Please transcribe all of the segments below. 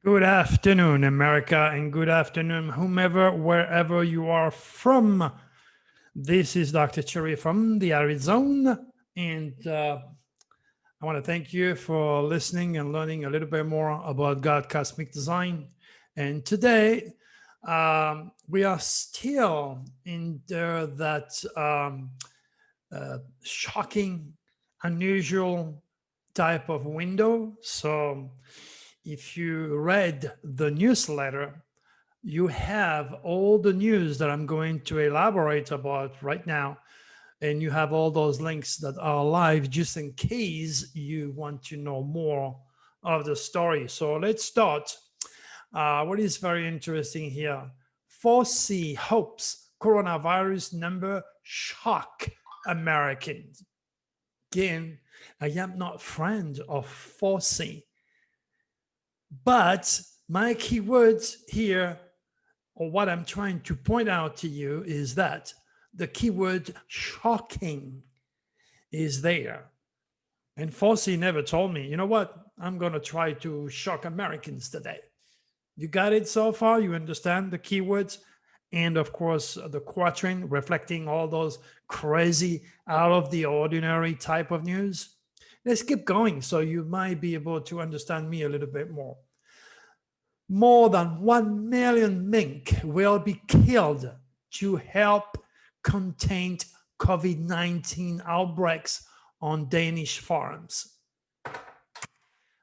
Good afternoon, America, and good afternoon, whomever, wherever you are from. This is Dr. Turi from the Arizona, and I want to thank you for listening and learning a little bit more about God Cosmic Design. And today, we are still in that shocking, unusual type of window. So if you read the newsletter, you have all the news that I'm going to elaborate about right now. And you have all those links that are live just in case you want to know more of the story. So let's start. What is very interesting here? Fauci hopes coronavirus number shock Americans. Again, I am not friend of Fauci. But my keywords here, or what I'm trying to point out to you, is that the keyword shocking is there. And Fauci never told me, you know what, I'm going to try to shock Americans today. You got it so far? You understand the keywords? And of course, the quatrain reflecting all those crazy, out of the ordinary type of news. Let's keep going so you might be able to understand me a little bit more. More than 1 million mink will be killed to help contain COVID-19 outbreaks on Danish farms.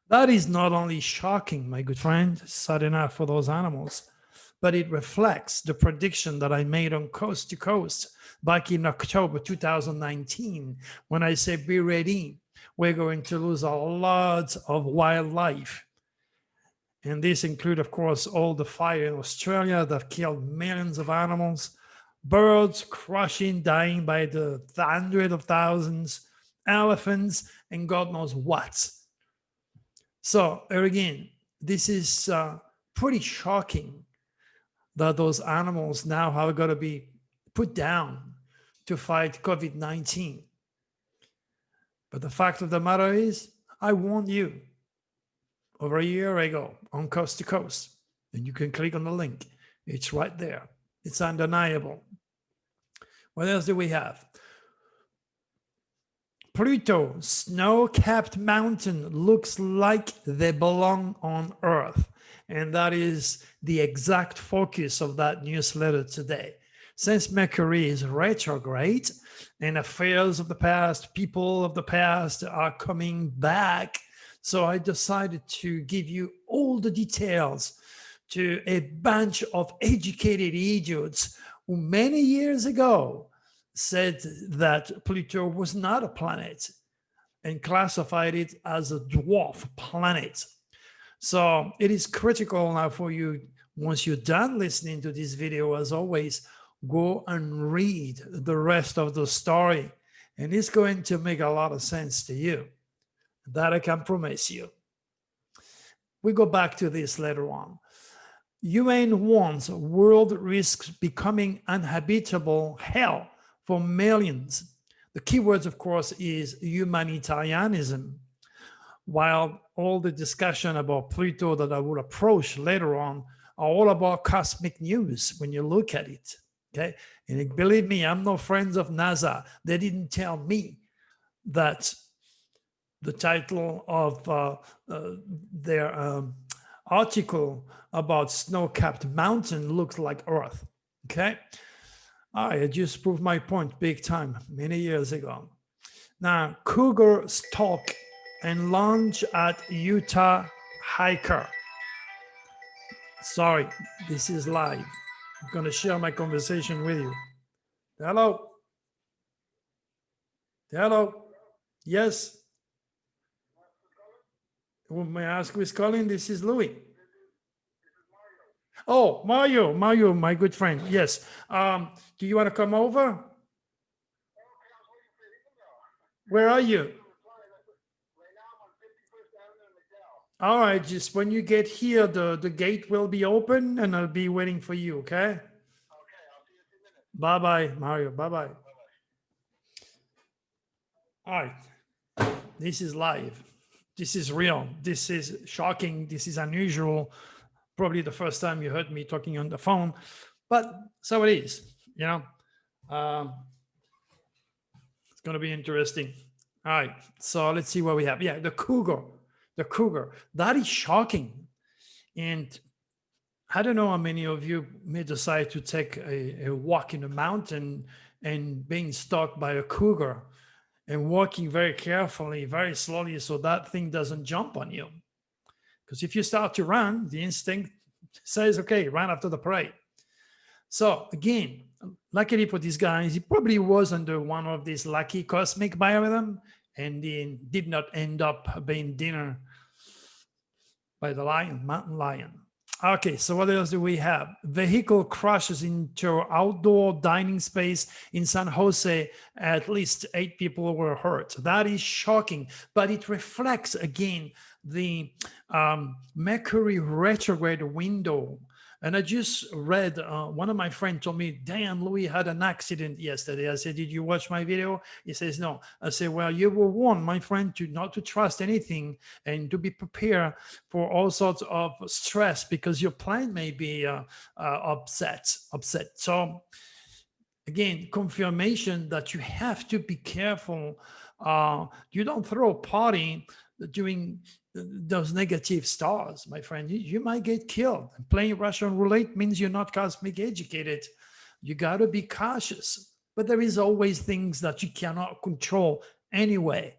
That is not only shocking, my good friend, sad enough for those animals, but it reflects the prediction that I made on Coast to Coast back in October 2019, when I said, be ready, we're going to lose a lot of wildlife. And this include, of course, all the fire in Australia that killed millions of animals, birds crushing, dying by the hundreds of thousands, elephants, and God knows what. So again, this is pretty shocking that those animals now have got to be put down to fight COVID-19. But the fact of the matter is, I warned you over a year ago on Coast to Coast, and you can click on the link. It's right there. It's undeniable. What else do we have? Pluto, snow-capped mountain, looks like they belong on Earth. And that is the exact focus of that newsletter today. Since Mercury is retrograde and affairs of the past, people of the past are coming back, so I decided to give you all the details to a bunch of educated idiots who many years ago said that Pluto was not a planet and classified it as a dwarf planet. So it is critical now for you, once you're done listening to this video, as always, go and read the rest of the story. And it's going to make a lot of sense to you. That I can promise you. We go back to this later on. UN warns world risks becoming uninhabitable hell for millions. The keywords, of course, is humanitarianism. While all the discussion about Pluto that I will approach later on are all about cosmic news when you look at it, okay? And believe me, I'm no friend of NASA. They didn't tell me that the title of their article about snow-capped mountain looks like Earth, okay? I just proved my point big time many years ago. Now, cougar stalk and lunge at Utah hiker. Sorry, this is live. I'm going to share my conversation with you. Hello? Hello? Yes? May I ask who is calling? This is Louis. Oh, Mario, my good friend. Yes. Do you want to come over? Where are you? All right, just when you get here, the gate will be open and I'll be waiting for you, okay? Okay, I'll see you in 2 minutes. Bye-bye, Mario, bye-bye. All right, this is live. This is real. This is shocking. This is unusual. Probably the first time you heard me talking on the phone, but so it is, you know. Um, it's going to be interesting. All right, so let's see what we have. Yeah, the cougar. The cougar. That is shocking. And I don't know how many of you may decide to take a walk in the mountain and being stalked by a cougar and walking very carefully, very slowly, so that thing doesn't jump on you. Because if you start to run, the instinct says, okay, run after the prey. So again, luckily for these guys, he probably was under one of these lucky cosmic biorhythm and he did not end up being dinner by the mountain lion. Okay, so what else do we have? Vehicle crashes into outdoor dining space in San Jose. At least 8 people were hurt. That is shocking, but it reflects again the Mercury retrograde window. And I just read, one of my friends told me, damn, Louis had an accident yesterday. I said, did you watch my video? He says, no. I said, well, you were warned, my friend, to not to trust anything and to be prepared for all sorts of stress because your plan may be upset. So again, confirmation that you have to be careful. You don't throw a party during those negative stars, my friend. You might get killed. Playing Russian roulette means you're not cosmic educated. You got to be cautious. But there is always things that you cannot control anyway.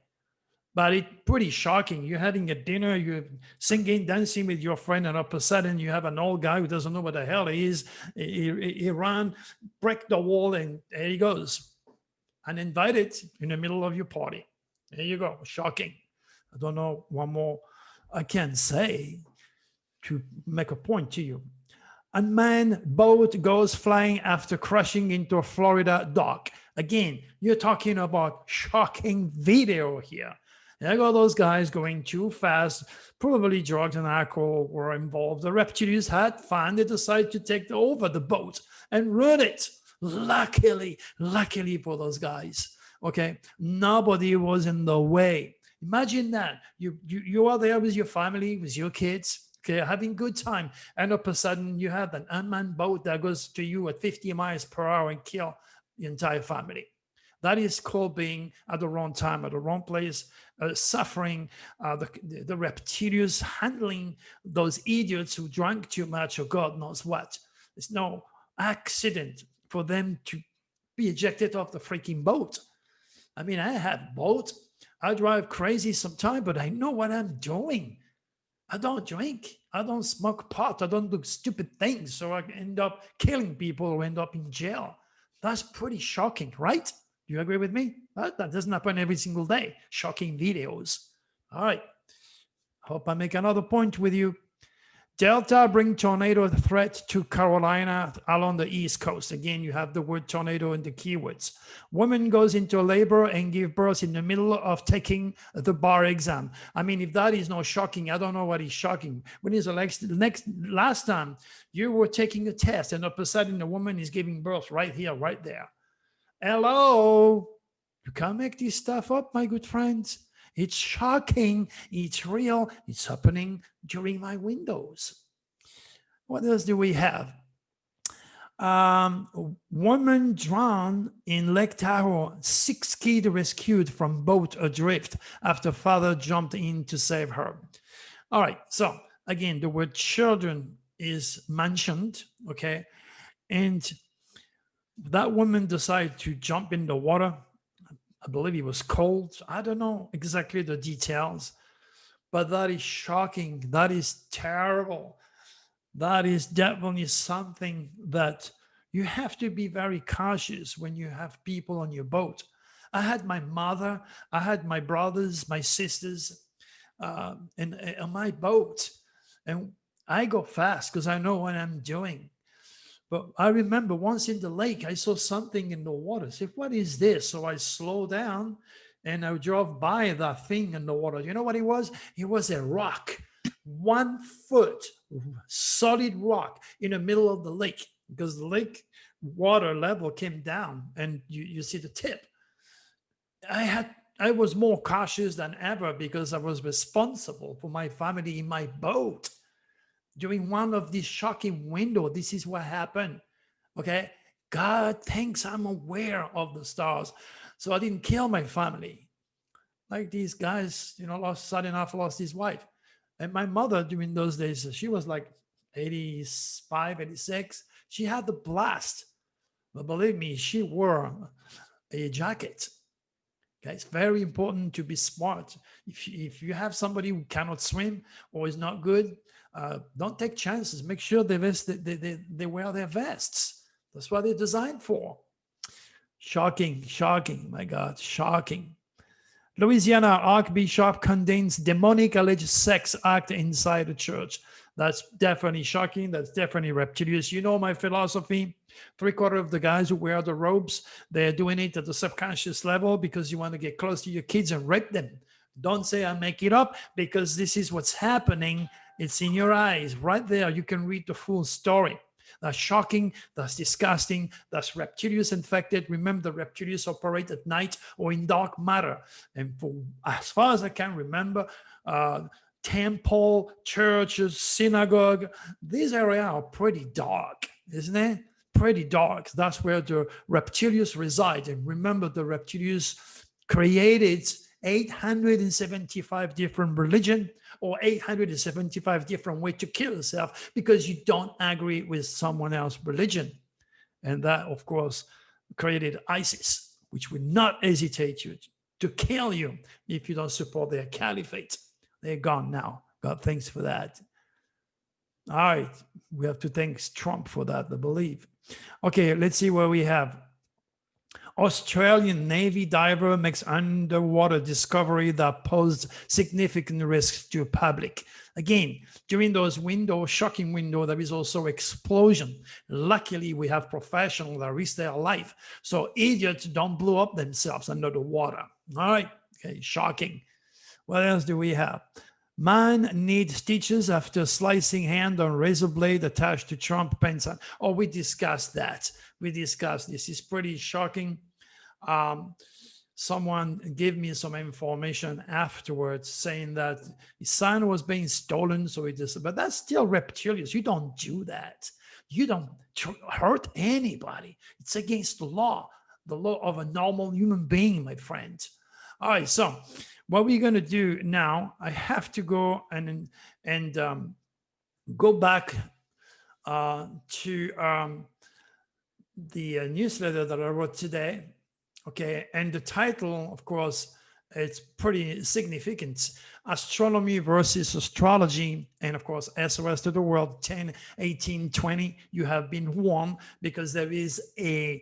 But it's pretty shocking. You're having a dinner, you're singing, dancing with your friend, and all of a sudden you have an old guy who doesn't know what the hell he is. He ran, break the wall, and there he goes. Uninvited in the middle of your party. There you go. Shocking. I don't know what more I can say to make a point to you. Unmanned boat goes flying after crashing into a Florida dock. Again, you're talking about shocking video here. There go those guys going too fast. Probably drugs and alcohol were involved. The reptilians had fun. They decided to take over the boat and run it. Luckily for those guys, okay, nobody was in the way. Imagine that you are there with your family, with your kids, okay, having good time, and all of a sudden you have an unmanned boat that goes to you at 50 miles per hour and kill the entire family. That is called being at the wrong time, at the wrong place, suffering, the reptilians handling those idiots who drank too much or God knows what. There's no accident for them to be ejected off the freaking boat. I mean, I have boat. I drive crazy sometimes, but I know what I'm doing. I don't drink. I don't smoke pot. I don't do stupid things. So I end up killing people or end up in jail. That's pretty shocking, right? Do you agree with me? That doesn't happen every single day. Shocking videos. All right. Hope I make another point with you. Delta bring tornado threat to Carolina along the East Coast. Again, you have the word tornado in the keywords. Woman goes into labor and give birth in the middle of taking the bar exam. I mean, if that is not shocking, I don't know what is shocking. When is the last time you were taking a test and all of a sudden the woman is giving birth right here, right there? Hello? You can't make this stuff up, my good friends. It's shocking. It's real. It's happening during my windows. What else do we have? Woman drowned in Lake Tahoe. 6 kids rescued from boat adrift after father jumped in to save her. All right. So again, the word children is mentioned. Okay. And that woman decided to jump in the water. I believe it was cold. I don't know exactly the details, but that is shocking. That is terrible. That is definitely something that you have to be very cautious when you have people on your boat. I had my mother, I had my brothers, my sisters, on my boat, and I go fast because I know what I'm doing. But I remember once in the lake, I saw something in the water. I said, what is this? So I slowed down and I drove by that thing in the water. You know what it was? It was a rock, 1 foot solid rock in the middle of the lake, because the lake water level came down and you see the tip. I was more cautious than ever because I was responsible for my family in my boat. during one of these shocking windows, this is what happened. Okay. God thinks I'm aware of the stars. So I didn't kill my family. Like these guys, sudden enough lost his wife. And my mother during those days, she was like 85, 86. She had the blast. But believe me, she wore a jacket. Okay, it's very important to be smart. If you have somebody who cannot swim or is not good, don't take chances. Make sure they wear their vests. That's what they're designed for. Shocking, shocking, my God, shocking. Louisiana Archbishop condemns demonic alleged sex act inside the church. That's definitely shocking. That's definitely reptilian. You know my philosophy. 3/4 of the guys who wear the robes, they're doing it at the subconscious level because you want to get close to your kids and rape them. Don't say I make it up, because this is what's happening. It's in your eyes right there. You can read the full story. That's shocking. That's disgusting. That's reptilians infected. Remember, the reptilians operate at night or in dark matter. And for as far as I can remember, temple, churches, synagogue, these areas are pretty dark, isn't it? Pretty dark. That's where the reptilians reside. And remember, the reptilians created 875 different religions or 875 different ways to kill yourself because you don't agree with someone else's religion. And that, of course, created ISIS, which would not hesitate to kill you if you don't support their caliphate. They're gone now. God, thanks for that. All right. We have to thank Trump for that, I believe. Okay, let's see what we have. Australian Navy diver makes underwater discovery that posed significant risks to public. Again, during those shocking window, there is also explosion. Luckily, we have professionals that risk their life. So idiots don't blow up themselves under the water. All right, okay, shocking. What else do we have? Man needs stitches after slicing hand on razor blade attached to Trump pencil. Oh, we discussed that. We discussed this. It's pretty shocking. Someone gave me some information afterwards saying that his son was being stolen. So but that's still reptilian. You don't do that. You don't hurt anybody. It's against the law of a normal human being, my friend. All right, so what we're going to do now, I have to go and go back to the newsletter that I wrote today. Okay, and the title, of course, it's pretty significant. Astronomy versus Astrology, and of course, SOS to the world, 10, 18, 20. You have been warned because there is a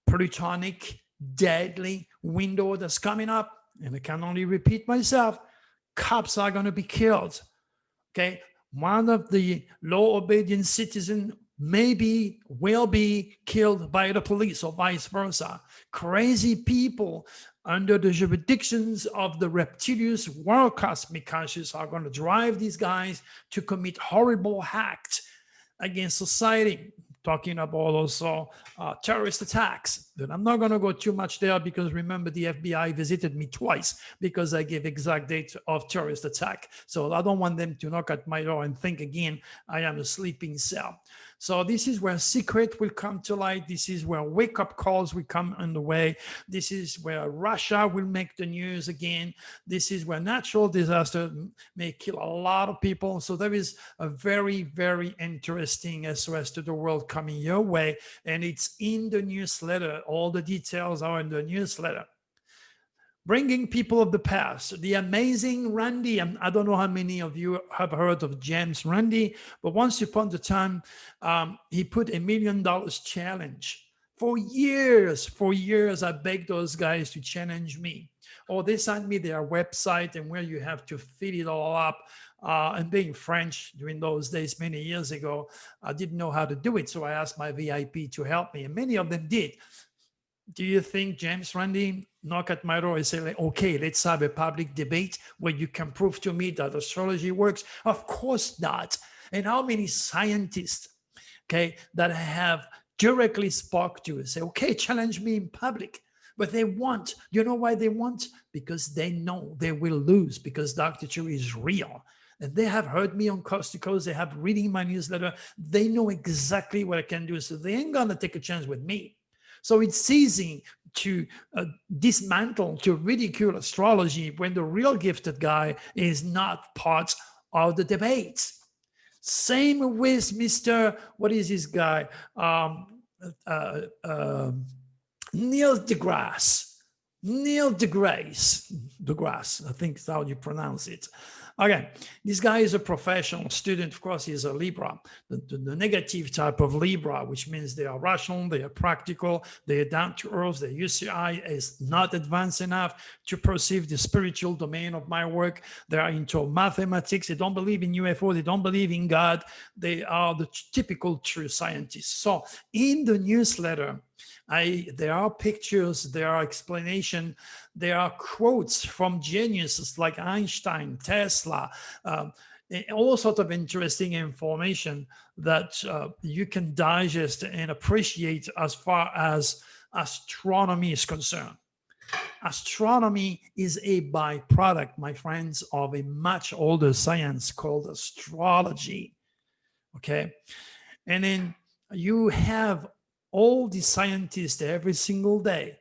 plutonic deadly window that's coming up. And I can only repeat myself, cops are going to be killed. Okay, one of the law-obedient citizens maybe will be killed by the police or vice versa. Crazy people under the jurisdictions of the reptilians world cosmic conscious are going to drive these guys to commit horrible acts against society. Talking about also terrorist attacks. But I'm not going to go too much there because remember the FBI visited me twice because I gave exact date of terrorist attack. So I don't want them to knock at my door and think again I am a sleeping cell. So this is where secret will come to light. This is where wake-up calls will come on the way. This is where Russia will make the news again. This is where natural disaster may kill a lot of people. So there is a very, very interesting SOS to the world coming your way. And it's in the newsletter. All the details are in the newsletter. Bringing people of the past, the amazing Randi. I don't know how many of you have heard of James Randi, but once upon a time, he put $1 million challenge. For years, I begged those guys to challenge me. Or they sent me their website and where you have to fill it all up. And being French during those days, many years ago, I didn't know how to do it. So I asked my VIP to help me, and many of them did. Do you think James Randi knock at my door and say, like, okay, let's have a public debate where you can prove to me that astrology works? Of course not. And how many scientists, okay, that have directly spoke to say, okay, challenge me in public. But they want, you know why they want? Because they know they will lose because Dr. Turi is real. And they have heard me on Coast to Coast. They have reading my newsletter. They know exactly what I can do. So they ain't going to take a chance with me. So it's easy to dismantle, to ridicule astrology when the real gifted guy is not part of the debate. Same with Mr. What is this guy? Neil deGrasse, I think is how you pronounce it. Okay, this guy is a professional student. Of course, he's a Libra, the negative type of Libra, which means they are rational, they are practical, they are down to earth. Their UCI is not advanced enough to perceive the spiritual domain of my work. They are into mathematics. They don't believe in UFO. They don't believe in God. They are the typical true scientists. So in the newsletter, there are pictures, there are explanation, there are quotes from geniuses like Einstein, Tesla, all sorts of interesting information that you can digest and appreciate as far as astronomy is concerned. Astronomy is a byproduct, my friends, of a much older science called astrology. Okay, and then you have all the scientists every single day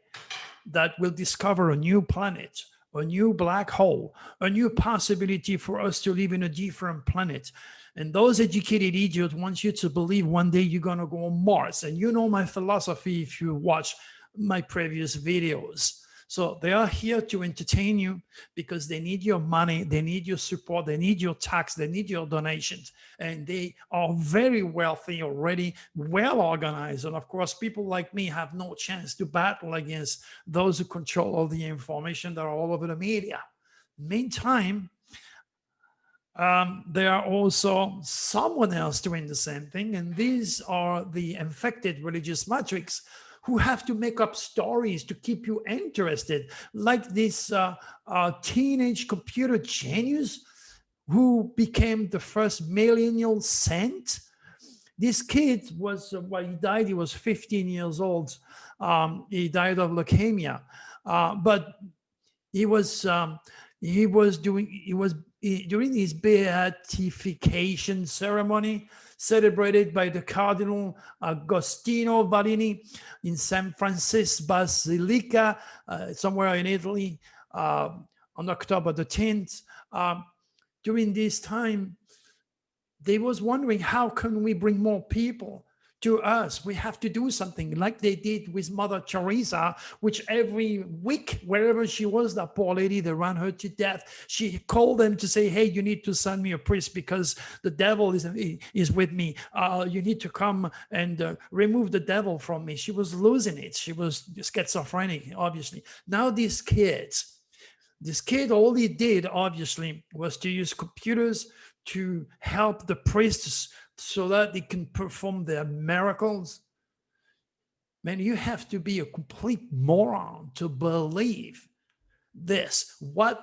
that will discover a new planet, a new black hole, a new possibility for us to live in a different planet. And those educated idiots want you to believe one day you're going to go on Mars. And you know my philosophy if you watch my previous videos. So they are here to entertain you because they need your money, they need your support, they need your tax, they need your donations. And they are very wealthy already, well organized. And of course, people like me have no chance to battle against those who control all the information that are all over the media. Meantime, there are also someone else doing the same thing. And these are the infected religious matrix who have to make up stories to keep you interested, like this teenage computer genius who became the first millennial saint. This kid was, he died, he was 15 years old. He died of leukemia, but during his beatification ceremony, celebrated by the Cardinal Agostino Vallini in San Francisco Basilica, somewhere in Italy, on October the 10th. During this time, they was wondering, how can we bring more people to us? We have to do something like they did with Mother Teresa, which every week, wherever she was, that poor lady, they ran her to death. She called them to say, hey, you need to send me a priest because the devil is with me. You need to come and remove the devil from me. She was losing it. She was schizophrenic, obviously. Now this kid, all he did, obviously, was to use computers to help the priests so that they can perform their miracles. Man, you have to be a complete moron to believe this. What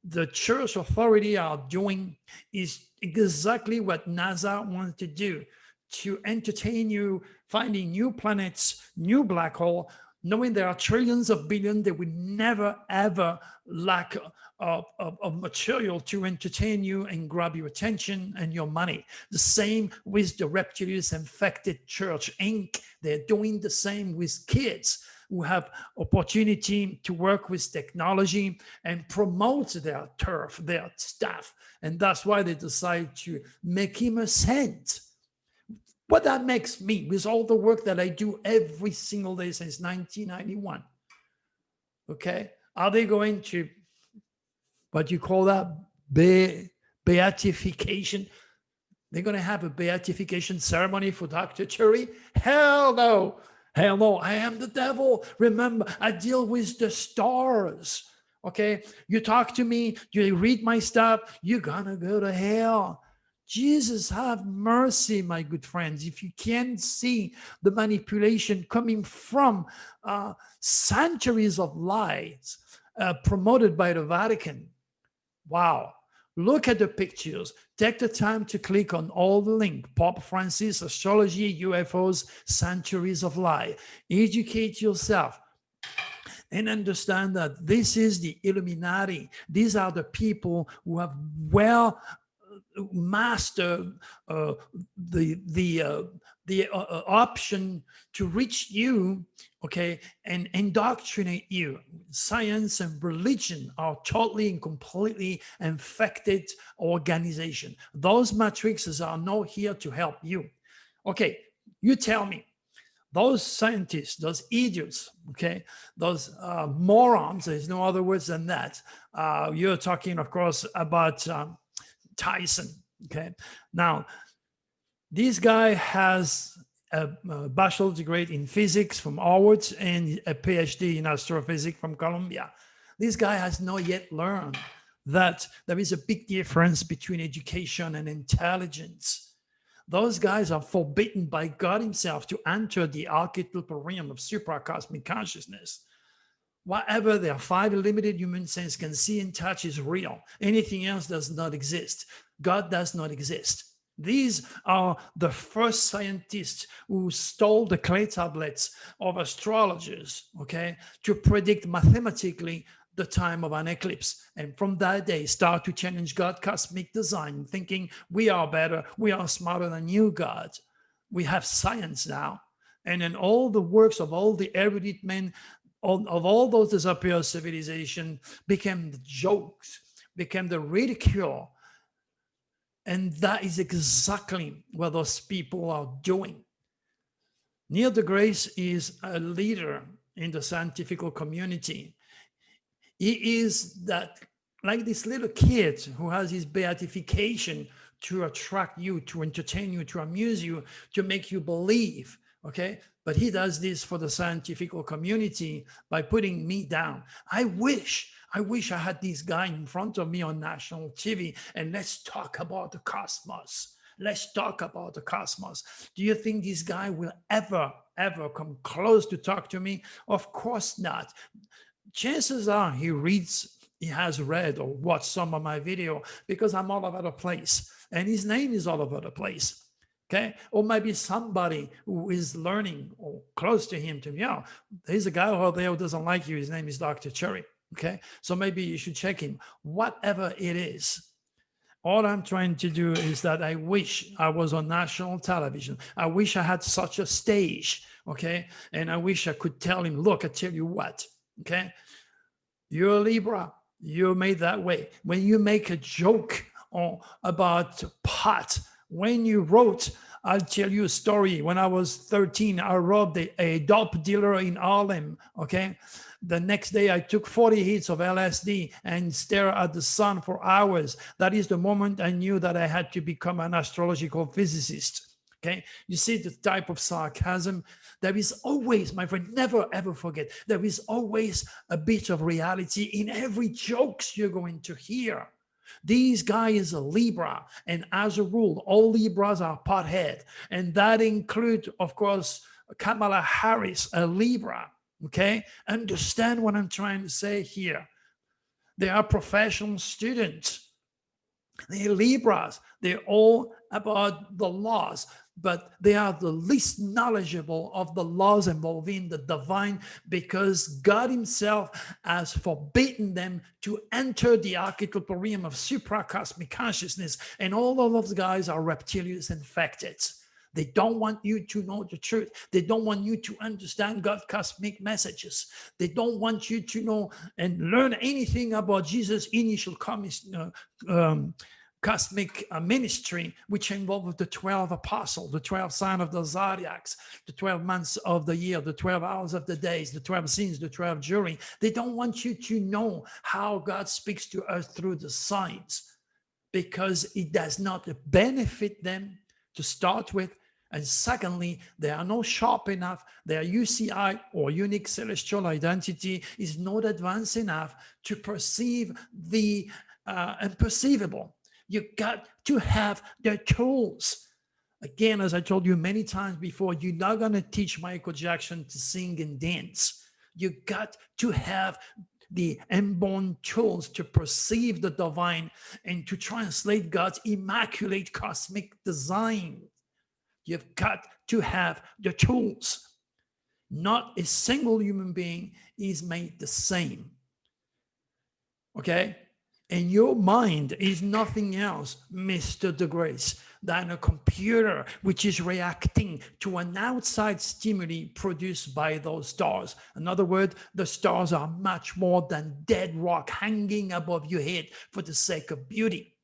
the church authority are doing is exactly what NASA wants to do, to entertain you, finding new planets, new black hole, knowing there are trillions of billions. They will never, ever lack of material to entertain you and grab your attention and your money. The same with the reptilians infected church Inc. They're doing the same with kids who have opportunity to work with technology and promote their turf, their stuff. And that's why they decide to make him a saint. What that makes me, with all the work that I do every single day since 1991, okay? Are they going to, what you call that, beatification? They're going to have a beatification ceremony for Dr. Turi? Hell no. Hell no. I am the devil. Remember, I deal with the stars, okay? You talk to me, you read my stuff, you're going to go to hell. Jesus, have mercy, my good friends. If you can't see the manipulation coming from centuries of lies promoted by the Vatican, wow. Look at the pictures. Take the time to click on all the link. Pope Francis, astrology, UFOs, centuries of lie. Educate yourself and understand that this is the Illuminati. These are the people who have master the option to reach you, okay, and indoctrinate you. Science and religion are totally and completely infected organization. Those matrices are not here to help you. Okay, you tell me, those scientists, those idiots, okay, those morons, there's no other words than that. You're talking, of course, about Tyson, okay? Now, this guy has a bachelor's degree in physics from Harvard and a PhD in astrophysics from Columbia. This guy has not yet learned that there is a big difference between education and intelligence. Those guys are forbidden by God himself to enter the archetypal realm of supracosmic consciousness. Whatever their five limited human sense can see and touch is real. Anything else does not exist. God does not exist. These are the first scientists who stole the clay tablets of astrologers, okay, to predict mathematically the time of an eclipse. And from that day, start to challenge God's cosmic design, thinking we are better, we are smarter than you, God. We have science now. And then all the works of all the erudite men of all those disappeared civilization became the jokes, became the ridicule. And that is exactly what those people are doing. Neil deGrasse is a leader in the scientific community. He is that, like this little kid who has his beatification to attract you, to entertain you, to amuse you, to make you believe, okay? But he does this for the scientific community by putting me down. I wish I had this guy in front of me on national TV and let's talk about the cosmos. Let's talk about the cosmos. Do you think this guy will ever come close to talk to me? Of course not. Chances are he has read or watched some of my video because I'm all over the place and his name is all over the place. Okay, or maybe somebody who is learning or close to him to, yeah, there's a guy over there who doesn't like you. His name is Dr. Turi. Okay, so maybe you should check him. Whatever it is, all I'm trying to do is that I wish I was on national television. I wish I had such a stage. Okay, and I wish I could tell him, look, I tell you what. Okay, you're a Libra. You're made that way. When you make a joke about pot, when you wrote, I'll tell you a story. When I was 13, I robbed a dope dealer in Harlem, okay? The next day, I took 40 hits of LSD and stared at the sun for hours. That is the moment I knew that I had to become an astrological physicist, okay? You see the type of sarcasm. There is always, my friend, never ever forget, there is always a bit of reality in every jokes you're going to hear. This guy is a Libra, and as a rule, all Libras are pothead, and that includes, of course, Kamala Harris, a Libra, okay? Understand what I'm trying to say here. They are professional students. They're Libras. They're all about the laws, but they are the least knowledgeable of the laws involving the divine because God himself has forbidden them to enter the archetypal realm of supracosmic consciousness. And all of those guys are reptilians infected. They don't want you to know the truth. They don't want you to understand God's cosmic messages. They don't want you to know and learn anything about Jesus' initial cosmic ministry, which involved the 12 apostles, the 12 signs of the zodiacs, the 12 months of the year, the 12 hours of the days, the 12 scenes, the 12 jury. They don't want you to know how God speaks to us through the signs because it does not benefit them to start with. And secondly, they are not sharp enough. Their UCI or unique celestial identity is not advanced enough to perceive the imperceivable. You got to have the tools. Again, as I told you many times before, you're not going to teach Michael Jackson to sing and dance. You got to have the inborn tools to perceive the divine and to translate God's immaculate cosmic design. You've got to have the tools. Not a single human being is made the same. Okay? And your mind is nothing else, Mr. DeGrasse, than a computer which is reacting to an outside stimuli produced by those stars. In other words, the stars are much more than dead rock hanging above your head for the sake of beauty.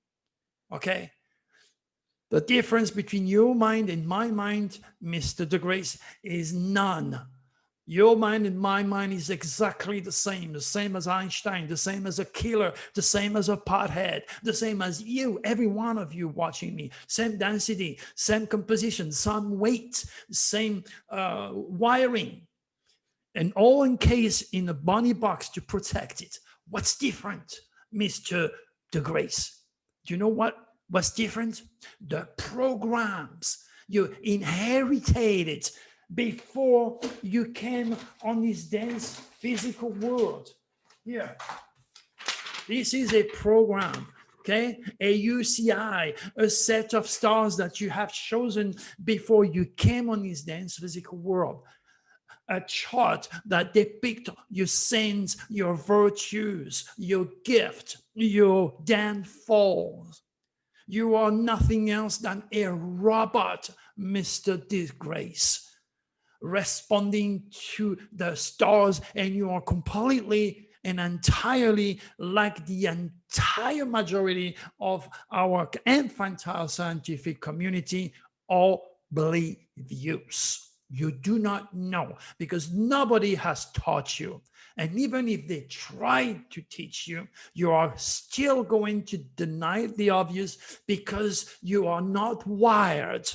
Okay? The difference between your mind and my mind, Mr. DeGrasse, is none. Your mind and my mind is exactly the same as Einstein, the same as a killer, the same as a pothead, the same as you, every one of you watching me. Same density, same composition, same weight, same wiring, and all encased in a bunny box to protect it. What's different, Mr. DeGrasse? Do you know what's different? The programs you inherited before you came on this dense physical world. Here, this is a program, okay? A UCI, a set of stars that you have chosen before you came on this dense physical world. A chart that depicts your sins, your virtues, your gift, your downfalls. You are nothing else than a robot, Mr. DeGrasse, responding to the stars, and you are completely and entirely like the entire majority of our infantile scientific community, all oblivious. You do not know because nobody has taught you. And even if they tried to teach you, you are still going to deny the obvious because you are not wired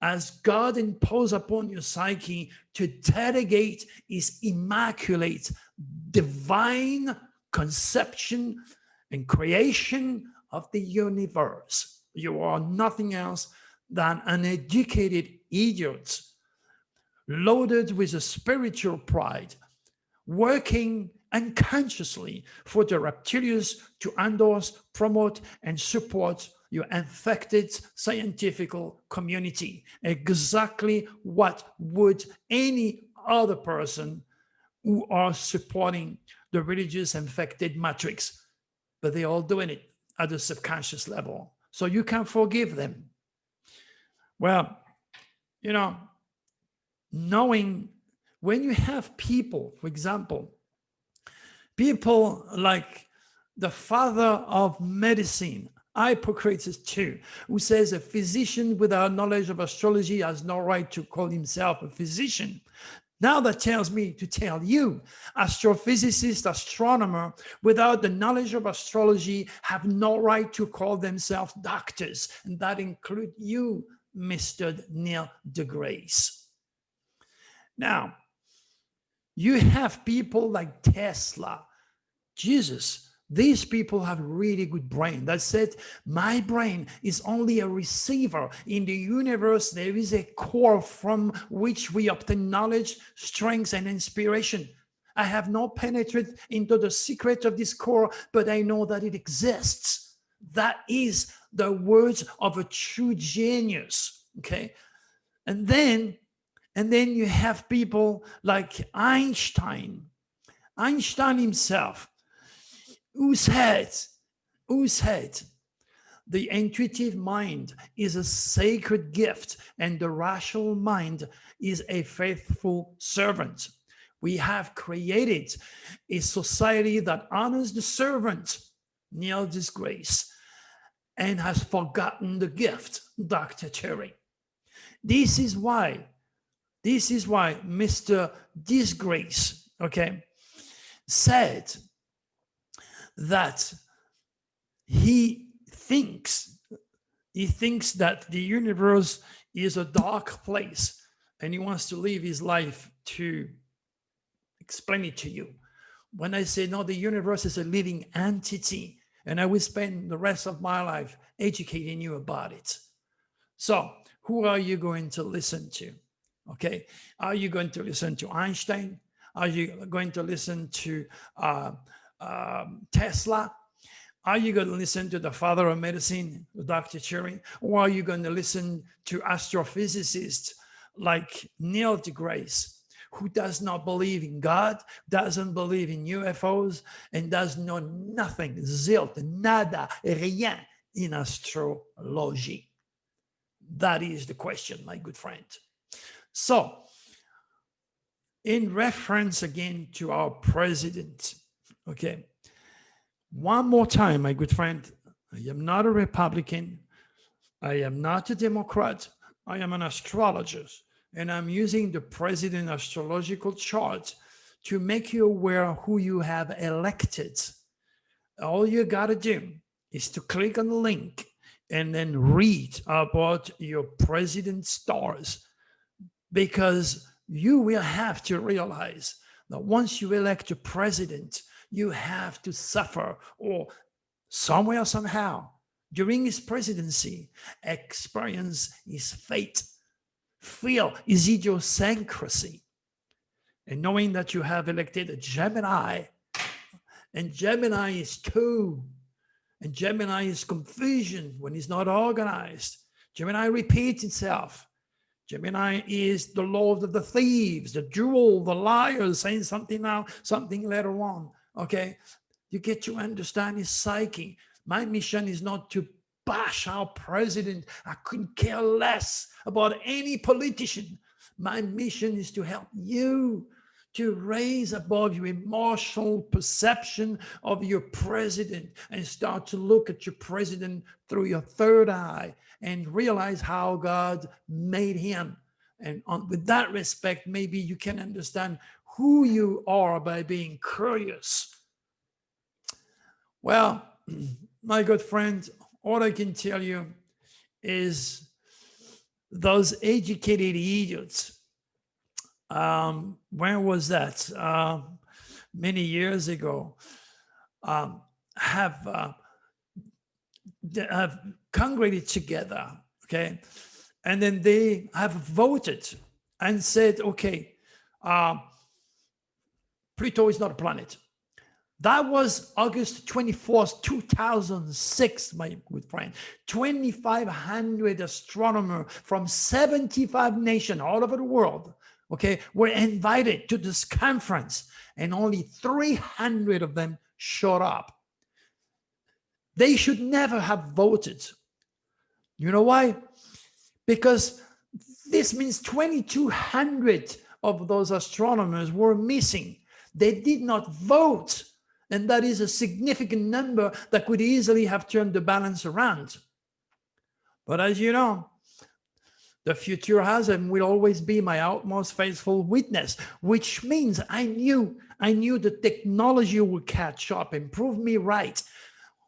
as God imposed upon your psyche to delegate his immaculate divine conception and creation of the universe. You are nothing else than uneducated idiots loaded with a spiritual pride, working unconsciously for the reptilians to endorse, promote, and support your infected scientific community. Exactly what would any other person who are supporting the religious infected matrix, but they're all doing it at the subconscious level. So you can forgive them. Well, you know, knowing when you have people, for example, people like the father of medicine, Hippocrates too, who says a physician without knowledge of astrology has no right to call himself a physician. Now that tells me to tell you, astrophysicists, astronomer, without the knowledge of astrology have no right to call themselves doctors. And that includes you, Mr. Neil deGrasse. Now, you have people like Tesla, Jesus. These people have really good brain that said, my brain is only a receiver. In the universe, there is a core from which we obtain knowledge, strength, and inspiration. I have not penetrated into the secret of this core, but I know that it exists. That is the words of a true genius, okay? And then you have people like Einstein himself, who said, the intuitive mind is a sacred gift and the rational mind is a faithful servant. We have created a society that honors the servant, Neil deGrasse, and has forgotten the gift, Dr. Turi. This is why Mr. DeGrasse, okay, said that he thinks that the universe is a dark place, and he wants to live his life to explain it to you. When I say no, the universe is a living entity, and I will spend the rest of my life educating you about it. So who are you going to listen to? Okay, are you going to listen to Einstein? Are you going to listen to Tesla? Are you going to listen to the father of medicine, Dr. Turi? Or are you going to listen to astrophysicists like Neil deGrasse, who does not believe in God, doesn't believe in UFOs, and does know nothing, zilch, nada, rien in astrology? That is the question, my good friend. So, in reference again to our president, okay, one more time, my good friend, I am not a Republican. I am not a Democrat. I am an astrologist, and I'm using the president astrological chart to make you aware who you have elected. All you got to do is to click on the link and then read about your president's stars, because you will have to realize that once you elect a president, you have to suffer, or somewhere, somehow, during his presidency, experience his fate, feel his idiosyncrasy. And knowing that you have elected a Gemini, and Gemini is two, and Gemini is confusion when it's not organized. Gemini repeats itself. Gemini is the lord of the thieves, the jewel, the liars, saying something now, something later on. Okay, you get to understand his psyche. My mission is not to bash our president. I couldn't care less about any politician. My mission is to help you to raise above your emotional perception of your president and start to look at your president through your third eye and realize how God made him. And with that respect, maybe you can understand who you are by being curious. Well, my good friend, all I can tell you is those educated idiots, when was that? Many years ago, have congregated together, okay? And then they have voted and said, okay, Pluto is not a planet. That was August 24th, 2006, my good friend. 2,500 astronomers from 75 nations all over the world, okay, were invited to this conference, and only 300 of them showed up. They should never have voted. You know why? Because this means 2,200 of those astronomers were missing. They did not vote. And that is a significant number that could easily have turned the balance around. But as you know, the future has and will always be my utmost faithful witness, which means I knew the technology will catch up and prove me right.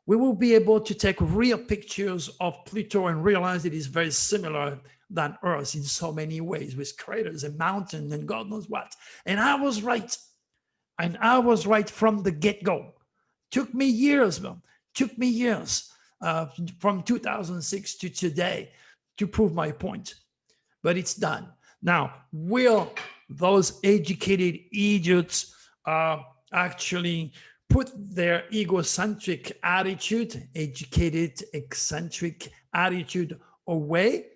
We will be able to take real pictures of Pluto and realize it is very similar than Earth in so many ways, with craters and mountains and God knows what. And I was right. And I was right from the get-go. Took me years, from 2006 to today to prove my point. But it's done. Now, will those educated idiots actually put their egocentric attitude, educated, eccentric attitude away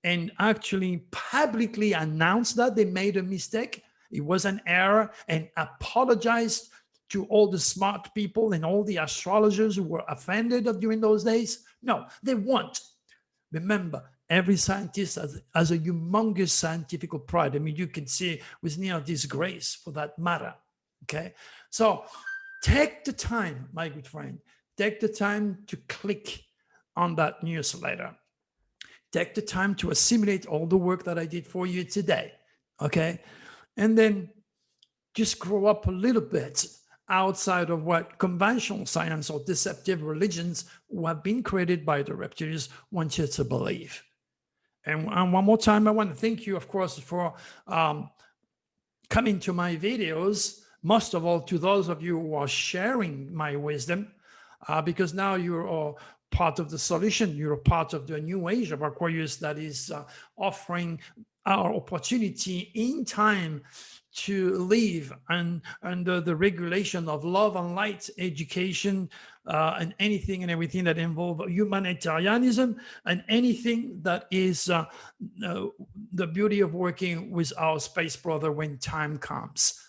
and actually publicly announce that they made a mistake? It was an error, and apologized to all the smart people and all the astrologers who were offended during those days? No, they won't. Remember, every scientist has a humongous scientific pride. I mean, you can see with near disgrace for that matter. Okay, so take the time, my good friend, take the time to click on that newsletter. Take the time to assimilate all the work that I did for you today. Okay. And then just grow up a little bit outside of what conventional science or deceptive religions who have been created by the reptilians want you to believe. And one more time, I want to thank you, of course, for coming to my videos, most of all to those of you who are sharing my wisdom, because now you're part of the solution. You're a part of the new age of Aquarius that is offering our opportunity in time to live under the regulation of love and light, education, and anything and everything that involve humanitarianism, and anything that is the beauty of working with our space brother when time comes.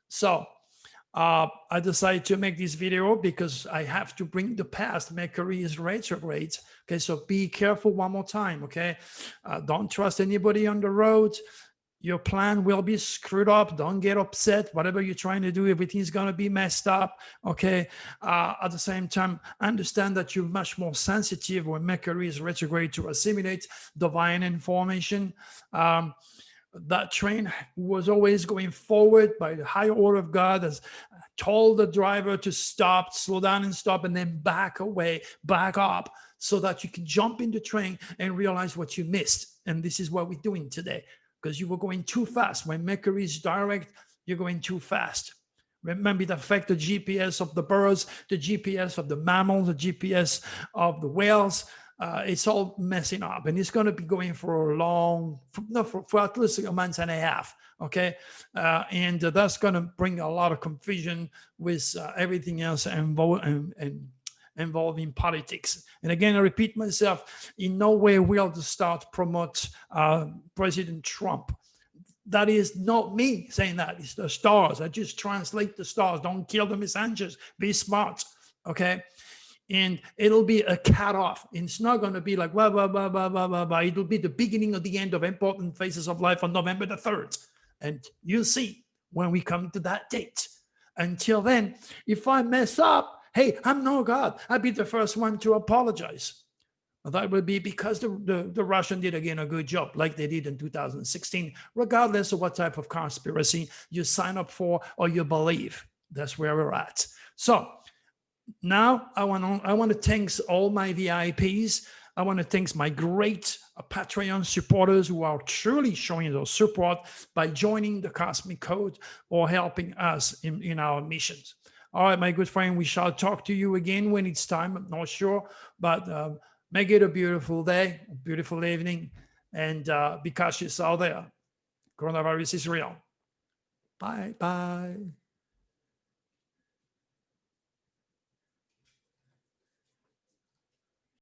So I decided to make this video because I have to bring the past. Mercury is retrograde. Okay, so be careful one more time. Okay, don't trust anybody on the road. Your plan will be screwed up. Don't get upset. Whatever you're trying to do, everything's going to be messed up. Okay. At the same time, understand that you're much more sensitive when Mercury is retrograde to assimilate divine information. That train was always going forward by the higher order of God, has told the driver to stop, slow down and stop, and then back away, back up, so that you can jump in the train and realize what you missed. And this is what we're doing today, because you were going too fast. When Mercury is direct, you're going too fast. Remember, it affects the GPS of the birds, the GPS of the mammals, the GPS of the whales. It's all messing up, and it's going to be going for a long, for at least a month and a half. Okay, and that's going to bring a lot of confusion with everything else involving politics. And again, I repeat myself, in no way will to start promote President Trump. That is not me saying that. It's the stars. I just translate the stars. Don't kill the messengers. Be smart. Okay. And it'll be a cut off. It's not going to be like blah, blah, blah, blah, blah, blah, blah. It'll be the beginning of the end of important phases of life on November the 3rd. And you'll see when we come to that date. Until then, if I mess up, hey, I'm no God. I'll be the first one to apologize. That will be because the Russian did, again, a good job, like they did in 2016, regardless of what type of conspiracy you sign up for or you believe. That's where we're at. So now I want to thank all my VIPs. I want to thank my great Patreon supporters who are truly showing their support by joining the Cosmic Code or helping us in our missions. All right, my good friend, we shall talk to you again when it's time. I'm not sure, but make it a beautiful day, a beautiful evening, and be cautious out there. Coronavirus is real. Bye.